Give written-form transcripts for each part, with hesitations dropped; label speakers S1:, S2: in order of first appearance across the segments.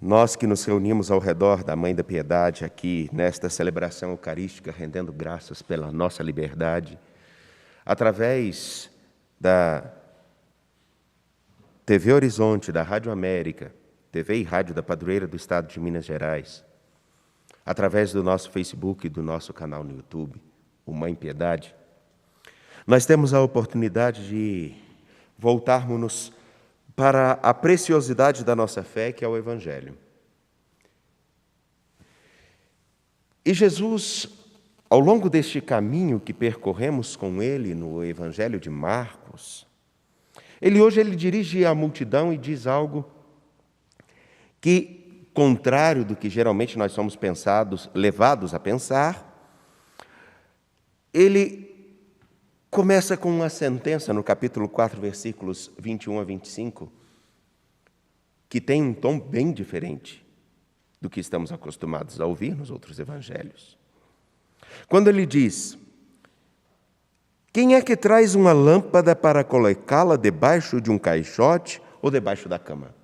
S1: Nós que nos reunimos ao redor da Mãe da Piedade aqui, nesta celebração eucarística, rendendo graças pela nossa liberdade, através da TV Horizonte, da Rádio América, TV e Rádio da Padroeira do Estado de Minas Gerais, através do nosso Facebook e do nosso canal no YouTube, o Mãe Piedade, nós temos a oportunidade de voltarmos para a preciosidade da nossa fé, que é o Evangelho. E Jesus, ao longo deste caminho que percorremos com Ele no Evangelho de Marcos, hoje ele dirige a multidão e diz algo que, contrário do que geralmente nós somos levados a pensar, ele começa com uma sentença no capítulo 4, versículos 21 a 25, que tem um tom bem diferente do que estamos acostumados a ouvir nos outros evangelhos. Quando ele diz: quem é que traz uma lâmpada para colocá-la debaixo de um caixote ou debaixo da cama?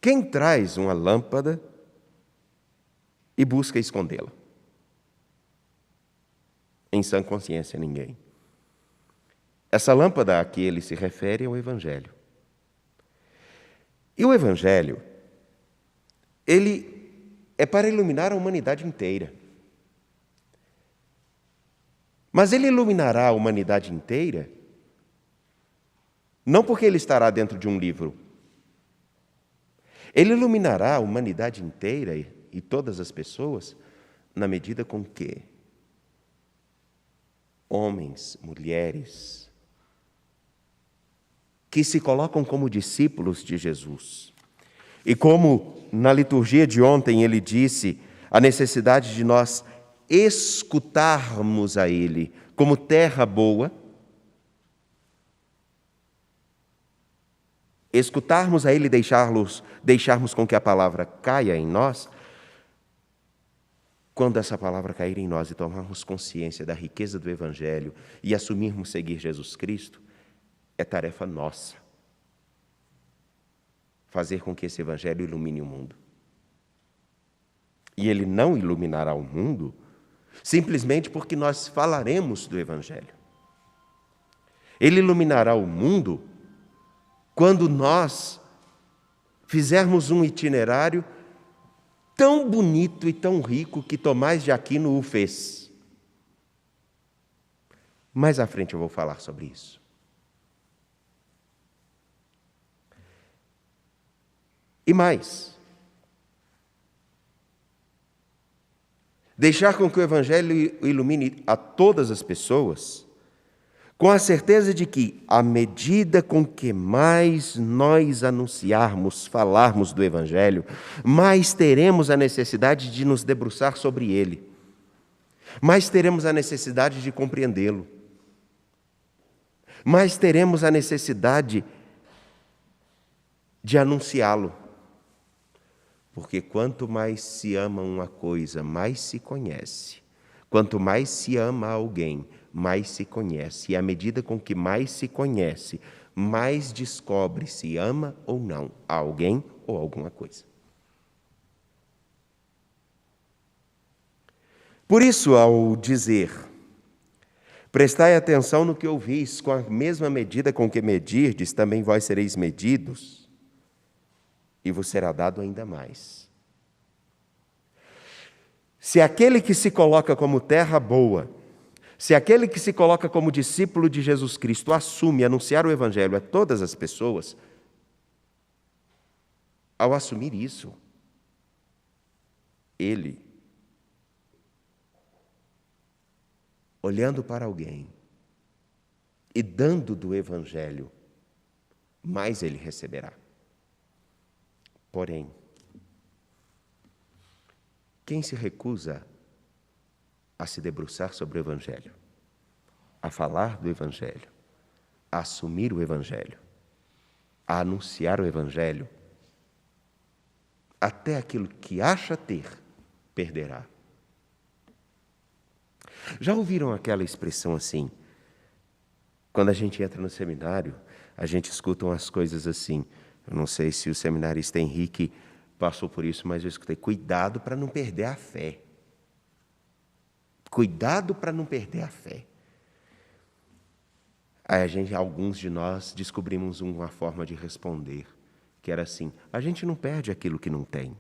S1: Quem traz uma lâmpada e busca escondê-la? Em sã consciência, ninguém. Essa lâmpada a que ele se refere é o Evangelho. E o Evangelho, ele é para iluminar a humanidade inteira. Mas ele iluminará a humanidade inteira não porque ele estará dentro de um livro. Ele iluminará a humanidade inteira e todas as pessoas na medida com que homens, mulheres, que se colocam como discípulos de Jesus. E como na liturgia de ontem ele disse, a necessidade de nós escutarmos a Ele como terra boa, escutarmos a Ele e deixarmos com que a palavra caia em nós. Quando essa palavra cair em nós e tomarmos consciência da riqueza do Evangelho e assumirmos seguir Jesus Cristo, é tarefa nossa fazer com que esse Evangelho ilumine o mundo. E ele não iluminará o mundo simplesmente porque nós falaremos do Evangelho. Ele iluminará o mundo quando nós fizermos um itinerário tão bonito e tão rico que Tomás de Aquino o fez. Mais à frente eu vou falar sobre isso. E mais, deixar com que o Evangelho ilumine a todas as pessoas, com a certeza de que, à medida com que mais nós anunciarmos, falarmos do Evangelho, mais teremos a necessidade de nos debruçar sobre ele, mais teremos a necessidade de compreendê-lo, mais teremos a necessidade de anunciá-lo. Porque quanto mais se ama uma coisa, mais se conhece. Quanto mais se ama alguém, mais se conhece. E à medida com que mais se conhece, mais descobre se ama ou não a alguém ou alguma coisa. Por isso, ao dizer, prestai atenção no que ouvis, com a mesma medida com que medirdes, também vós sereis medidos, e vos será dado ainda mais. Se aquele que se coloca como terra boa, se aquele que se coloca como discípulo de Jesus Cristo assume anunciar o Evangelho a todas as pessoas, ao assumir isso, ele, olhando para alguém e dando do Evangelho, mais ele receberá. Porém, quem se recusa a se debruçar sobre o Evangelho, a falar do Evangelho, a assumir o Evangelho, a anunciar o Evangelho, até aquilo que acha ter, perderá. Já ouviram aquela expressão assim? Quando a gente entra no seminário, a gente escuta umas coisas assim: Eu não sei se o seminarista Henrique passou por isso, mas eu escutei: cuidado para não perder a fé. Cuidado para não perder a fé. Aí alguns de nós descobrimos uma forma de responder, que era assim: a gente não perde aquilo que não tem.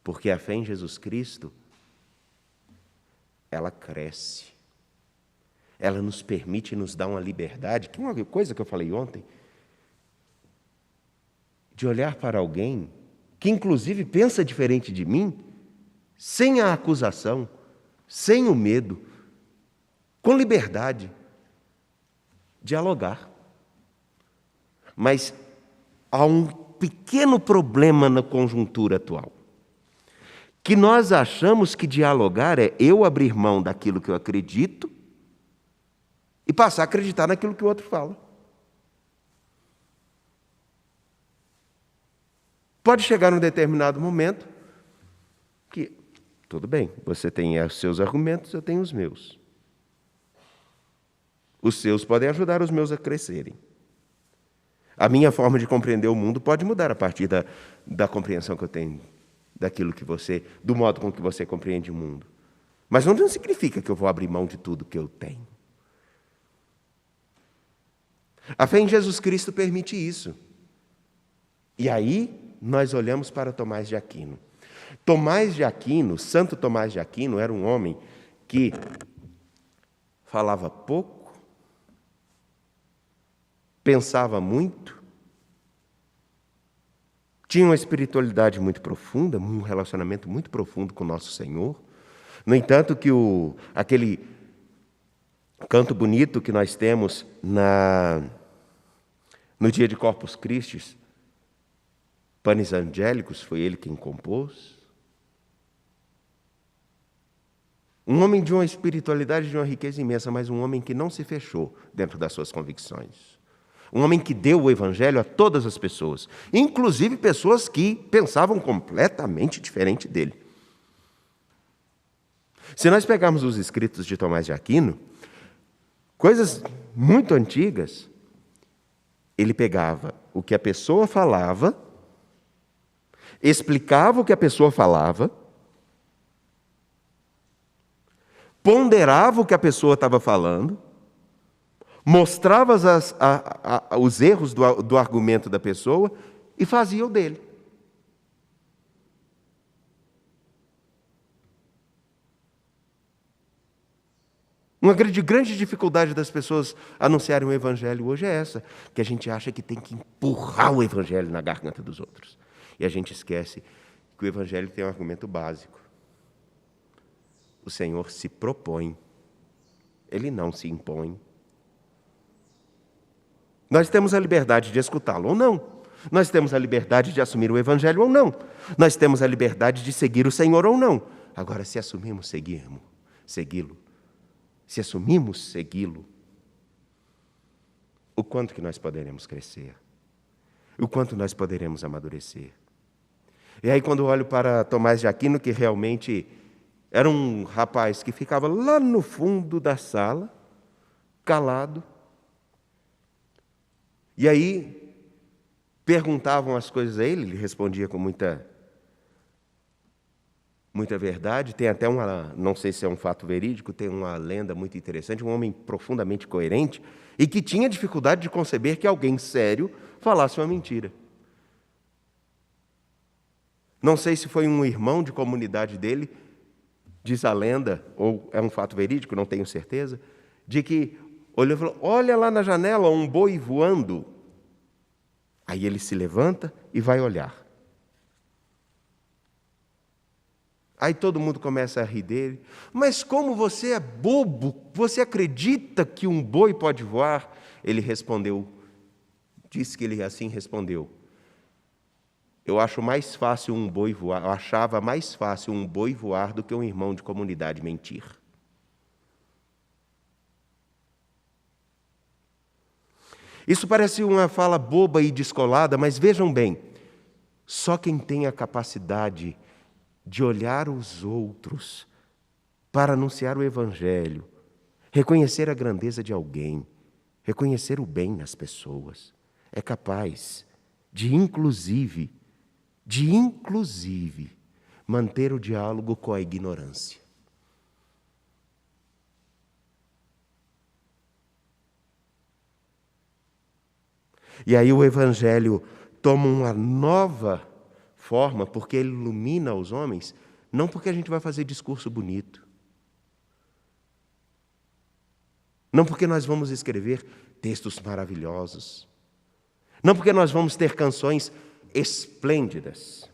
S1: Porque a fé em Jesus Cristo, ela cresce. Ela nos permite, nos dá uma liberdade, que é uma coisa que eu falei ontem, de olhar para alguém que inclusive pensa diferente de mim, sem a acusação, sem o medo, com liberdade, dialogar. Mas há um pequeno problema na conjuntura atual, que nós achamos que dialogar é eu abrir mão daquilo que eu acredito e passar a acreditar naquilo que o outro fala. Pode chegar num determinado momento que, tudo bem, você tem os seus argumentos, eu tenho os meus. Os seus podem ajudar os meus a crescerem. A minha forma de compreender o mundo pode mudar a partir da compreensão que eu tenho daquilo que do modo com que você compreende o mundo. Mas não significa que eu vou abrir mão de tudo que eu tenho. A fé em Jesus Cristo permite isso. E aí nós olhamos para Tomás de Aquino. Tomás de Aquino, Santo Tomás de Aquino, era um homem que falava pouco, pensava muito, tinha uma espiritualidade muito profunda, um relacionamento muito profundo com o nosso Senhor. No entanto, que aquele canto bonito que nós temos no dia de Corpus Christi, Panis Angélicos, foi ele quem compôs. Um homem de uma espiritualidade, de uma riqueza imensa, mas um homem que não se fechou dentro das suas convicções. Um homem que deu o Evangelho a todas as pessoas, inclusive pessoas que pensavam completamente diferente dele. Se nós pegarmos os escritos de Tomás de Aquino, coisas muito antigas, ele pegava o que a pessoa falava, explicava o que a pessoa falava, ponderava o que a pessoa estava falando, mostrava os erros do argumento da pessoa e fazia o dele. Uma grande dificuldade das pessoas anunciarem o Evangelho hoje é essa, que a gente acha que tem que empurrar o Evangelho na garganta dos outros. E a gente esquece que o Evangelho tem um argumento básico. O Senhor se propõe, Ele não se impõe. Nós temos a liberdade de escutá-lo ou não. Nós temos a liberdade de assumir o Evangelho ou não. Nós temos a liberdade de seguir o Senhor ou não. Agora, se assumimos segui-lo, se assumimos segui-lo, o quanto que nós poderemos crescer, o quanto nós poderemos amadurecer. E aí, quando eu olho para Tomás de Aquino, que realmente era um rapaz que ficava lá no fundo da sala, calado, e aí perguntavam as coisas a ele respondia com muita verdade. Tem até não sei se é um fato verídico, tem uma lenda muito interessante, um homem profundamente coerente e que tinha dificuldade de conceber que alguém sério falasse uma mentira. Não sei se foi um irmão de comunidade dele, diz a lenda, ou é um fato verídico, não tenho certeza, de que olhou e falou: olha lá na janela um boi voando. Aí ele se levanta e vai olhar. Aí todo mundo começa a rir dele. Mas como você é bobo, você acredita que um boi pode voar? Ele respondeu, disse que ele assim respondeu: eu acho mais fácil um boi voar, eu achava mais fácil um boi voar do que um irmão de comunidade mentir. Isso parece uma fala boba e descolada, mas vejam bem, só quem tem a capacidade de olhar os outros para anunciar o Evangelho reconhecer a grandeza de alguém, reconhecer o bem nas pessoas, é capaz de, inclusive, manter o diálogo com a ignorância. E aí o Evangelho toma uma nova forma, porque ele ilumina os homens, não porque a gente vai fazer discurso bonito, não porque nós vamos escrever textos maravilhosos, não porque nós vamos ter canções esplêndidas,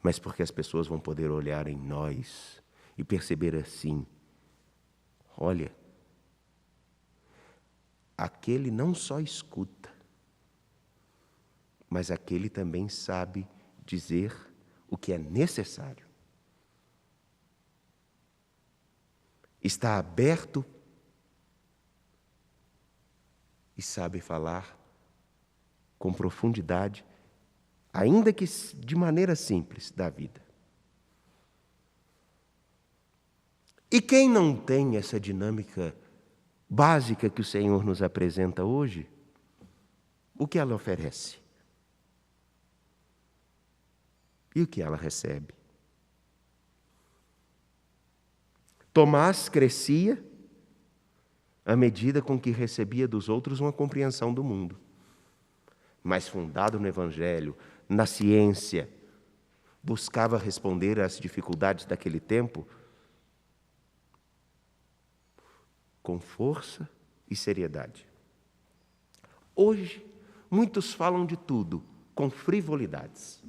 S1: mas porque as pessoas vão poder olhar em nós e perceber assim: olha, aquele não só escuta, mas aquele também sabe dizer o que é necessário. Está aberto e sabe falar com profundidade, ainda que de maneira simples, da vida. E quem não tem essa dinâmica básica que o Senhor nos apresenta hoje, o que ela oferece? E o que ela recebe? Tomás crescia à medida com que recebia dos outros uma compreensão do mundo. Mas fundado no Evangelho, na ciência, buscava responder às dificuldades daquele tempo com força e seriedade. Hoje, muitos falam de tudo com frivolidades.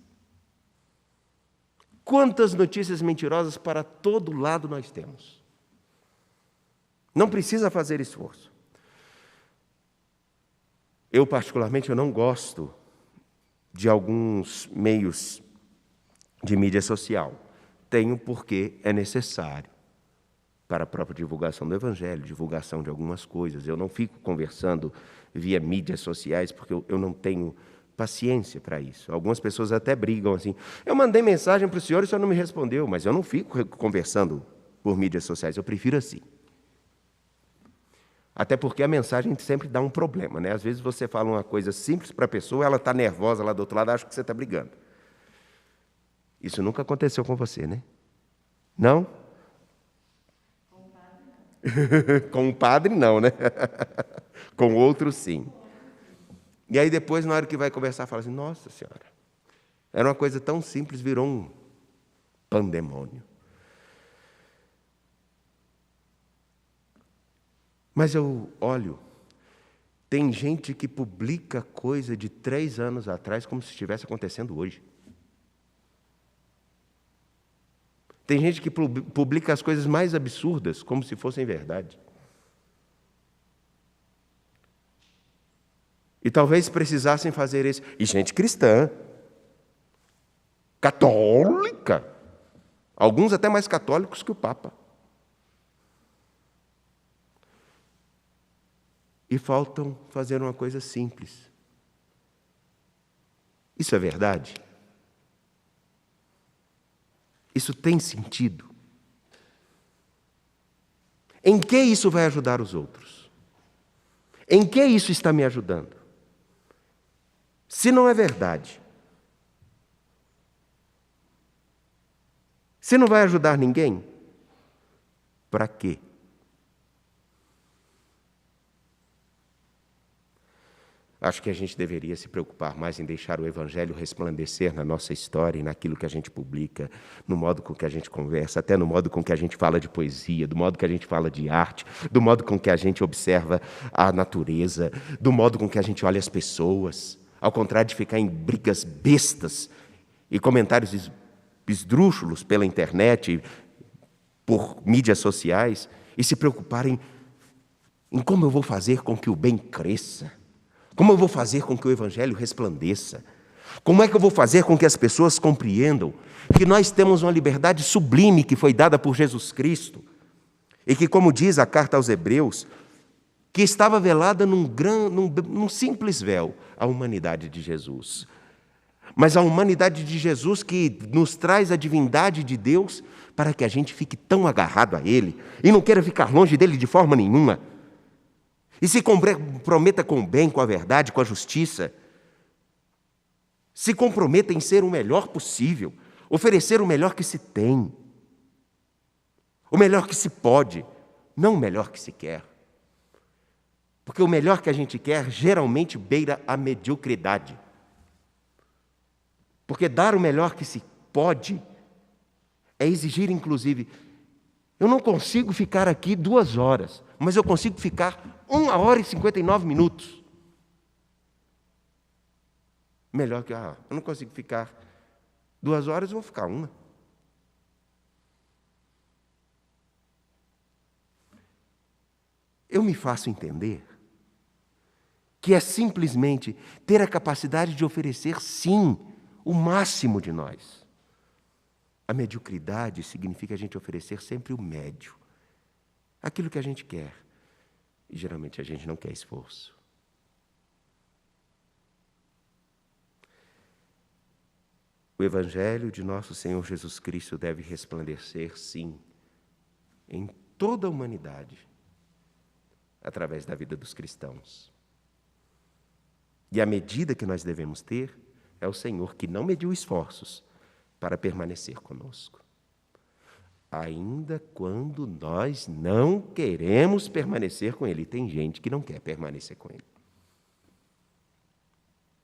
S1: Quantas notícias mentirosas para todo lado nós temos. Não precisa fazer esforço. Eu, particularmente, eu não gosto de alguns meios de mídia social. Tenho porque é necessário para a própria divulgação do Evangelho, divulgação de algumas coisas. Eu não fico conversando via mídias sociais porque eu não tenho paciência para isso. Algumas pessoas até brigam assim: eu mandei mensagem para o senhor e o senhor não me respondeu, mas eu não fico conversando por mídias sociais, eu prefiro assim. Até porque a mensagem sempre dá um problema, né? Às vezes você fala uma coisa simples para a pessoa, ela está nervosa lá do outro lado, acha que você está brigando. Isso nunca aconteceu com você, né? Não? Com o padre não. Com o padre não, né? Com outro sim. E aí depois, na hora que vai conversar, fala assim: nossa senhora, era uma coisa tão simples, virou um pandemônio. Mas eu olho, tem gente que publica coisa de 3 anos atrás como se estivesse acontecendo hoje. Tem gente que publica as coisas mais absurdas como se fossem verdade. E talvez precisassem fazer isso. E gente cristã, católica, alguns até mais católicos que o Papa. E faltam fazer uma coisa simples. Isso é verdade? Isso tem sentido? Em que isso vai ajudar os outros? Em que isso está me ajudando? Se não é verdade, se não vai ajudar ninguém, para quê? Acho que a gente deveria se preocupar mais em deixar o Evangelho resplandecer na nossa história e naquilo que a gente publica, no modo com que a gente conversa, até no modo com que a gente fala de poesia, do modo que a gente fala de arte, do modo com que a gente observa a natureza, do modo com que a gente olha as pessoas, ao contrário de ficar em brigas bestas e comentários esdrúxulos pela internet, por mídias sociais, e se preocuparem em como eu vou fazer com que o bem cresça. Como eu vou fazer com que o Evangelho resplandeça? Como é que eu vou fazer com que as pessoas compreendam que nós temos uma liberdade sublime que foi dada por Jesus Cristo e que, como diz a carta aos Hebreus, que estava velada num simples véu, a humanidade de Jesus. mas a humanidade de Jesus que nos traz a divindade de Deus para que a gente fique tão agarrado a Ele e não queira ficar longe dele de forma nenhuma. E se comprometa com o bem, com a verdade, com a justiça. Se comprometa em ser o melhor possível, oferecer o melhor que se tem, o melhor que se pode, não o melhor que se quer. Porque o melhor que a gente quer geralmente beira a mediocridade. Porque dar o melhor que se pode é exigir, inclusive, eu não consigo ficar aqui 2 horas, mas eu consigo ficar 1 hora e 59 minutos. Melhor que, eu não consigo ficar 2 horas, eu vou ficar 1. Eu me faço entender que é simplesmente ter a capacidade de oferecer, sim, o máximo de nós. A mediocridade significa a gente oferecer sempre o médio, aquilo que a gente quer. E geralmente a gente não quer esforço. O Evangelho de nosso Senhor Jesus Cristo deve resplandecer, sim, em toda a humanidade, através da vida dos cristãos. E a medida que nós devemos ter é o Senhor que não mediu esforços para permanecer conosco. Ainda quando nós não queremos permanecer com Ele. Tem gente que não quer permanecer com Ele.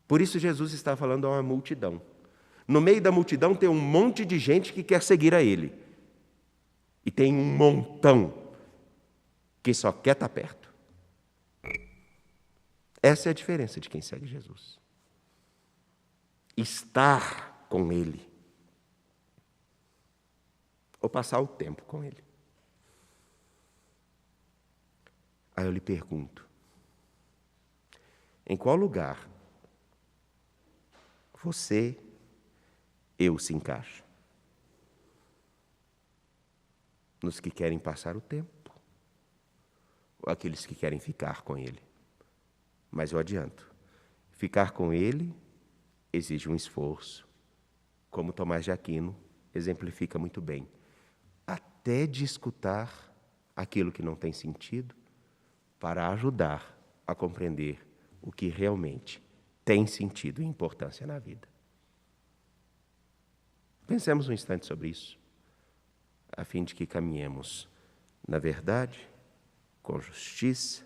S1: Por isso Jesus está falando a uma multidão. No meio da multidão tem um monte de gente que quer seguir a Ele. E tem um montão que só quer estar perto. Essa é a diferença de quem segue Jesus. Estar com Ele. Ou passar o tempo com Ele. Aí eu lhe pergunto, em qual lugar você, eu se encaixa? Nos que querem passar o tempo? Ou aqueles que querem ficar com Ele? Mas eu adianto, ficar com Ele exige um esforço, como Tomás de Aquino exemplifica muito bem. Até de escutar aquilo que não tem sentido, para ajudar a compreender o que realmente tem sentido e importância na vida. Pensemos um instante sobre isso, a fim de que caminhemos na verdade, com justiça,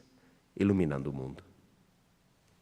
S1: iluminando o mundo.